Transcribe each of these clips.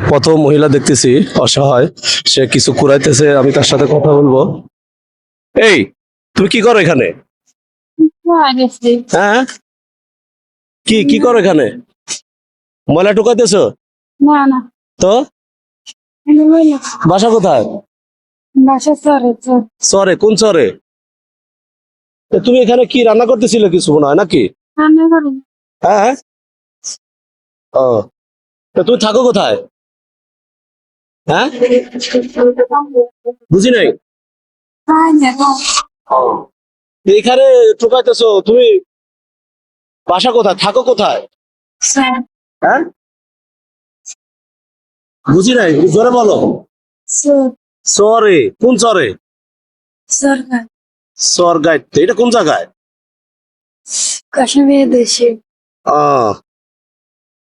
প্রথম মহিলা দেখতেছি অসহায়, সে কিছু কুড়াইতেছে, আমি তার সাথে কথা বলবো। এই, তুমি কি করো এখানে? হ্যাঁ, কি কি করো এখানে? ময়লা টুকাইতেছো? না না, তো আমি বলি না। বাসা কোথায়? বাসা চরে চর চরে? কোন চরে? তো তুমি এখানে কি রান্না করতেছিলে কিছু মনে হয় নাকি? রান্না করি। হ্যাঁ। ও, তো তুমি থাকো কোথায়? হ্যাঁ, বুঝি নাই। এখানে টুকাইতেছো তুমি, বাসা কোথায়, থাকো কোথায়? হ্যাঁ, বুঝি নাই, জোরে বলো। চরে? কোন চরে? সরকার চর গাইতে, এটা কোন জায়গায়? কাশ্মীর দেশে। আহ,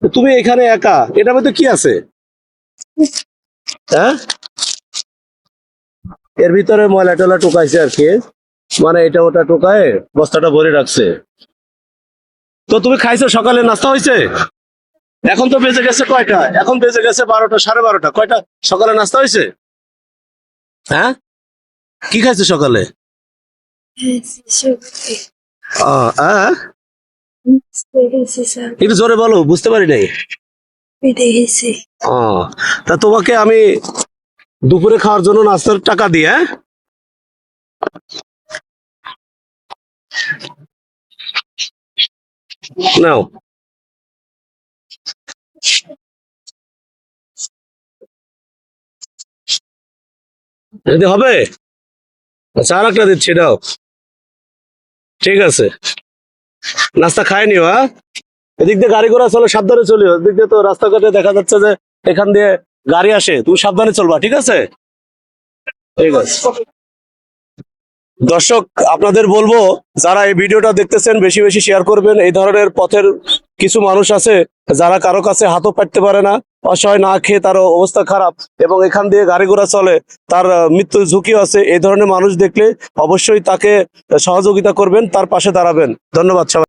তো তুমি এখানে একা, এটার মধ্যে কি আছে? হ্যাঁ, এর ভিতরে ময়লা টলা টোকাইছে আর কি, মানে এটা ওটা টোকায় বস্তাটা ভরে রাখছে। তো তুমি খাইছো? সকালে নাস্তা হয়েছে? এখন তো বেজে গেছে কয়টা? এখন বেজে গেছে 12টা, 12:30। কয়টা সকালে নাস্তা হয়েছে? হ্যাঁ, কি খাইছো সকালে? আহ, একটু জোরে বলো, বুঝতে পারি নাই। তা তোমাকে আমি দুপুরে খাওয়ার জন্য নাস্তার টাকা দিই, হ্যাঁ? নাও। যদি হবে, আচ্ছা, আর একটা দিচ্ছি, নাও। ঠিক আছে, নাস্তা খাই নিও, হ্যাঁ? এদিক দিয়ে গাড়ি ঘোড়া চলে, সাবধানে চলিও। এদিক দিয়ে তো রাস্তাঘাটে দেখা যাচ্ছে যে এখান দিয়ে গাড়ি আসে, তুমি সাবধানে চলবা, ঠিক আছে? ঠিক আছে। দর্শক, আপনাদের বলবো, যারা এই ভিডিওটা দেখতেছেন বেশি বেশি শেয়ার করবেন। এই ধরনের পথের কিছু মানুষ আছে যারা কারো কাছে হাতও পাততে পারে না, অসহায়, না খেয়ে তার অবস্থা খারাপ, এবং এখান দিয়ে গাড়ি ঘোড়া চলে, তার মৃত্যুর ঝুঁকিও আছে। এই ধরনের মানুষ দেখলে অবশ্যই তাকে সহযোগিতা করবেন, তার পাশে দাঁড়াবেন। ধন্যবাদ সবাই।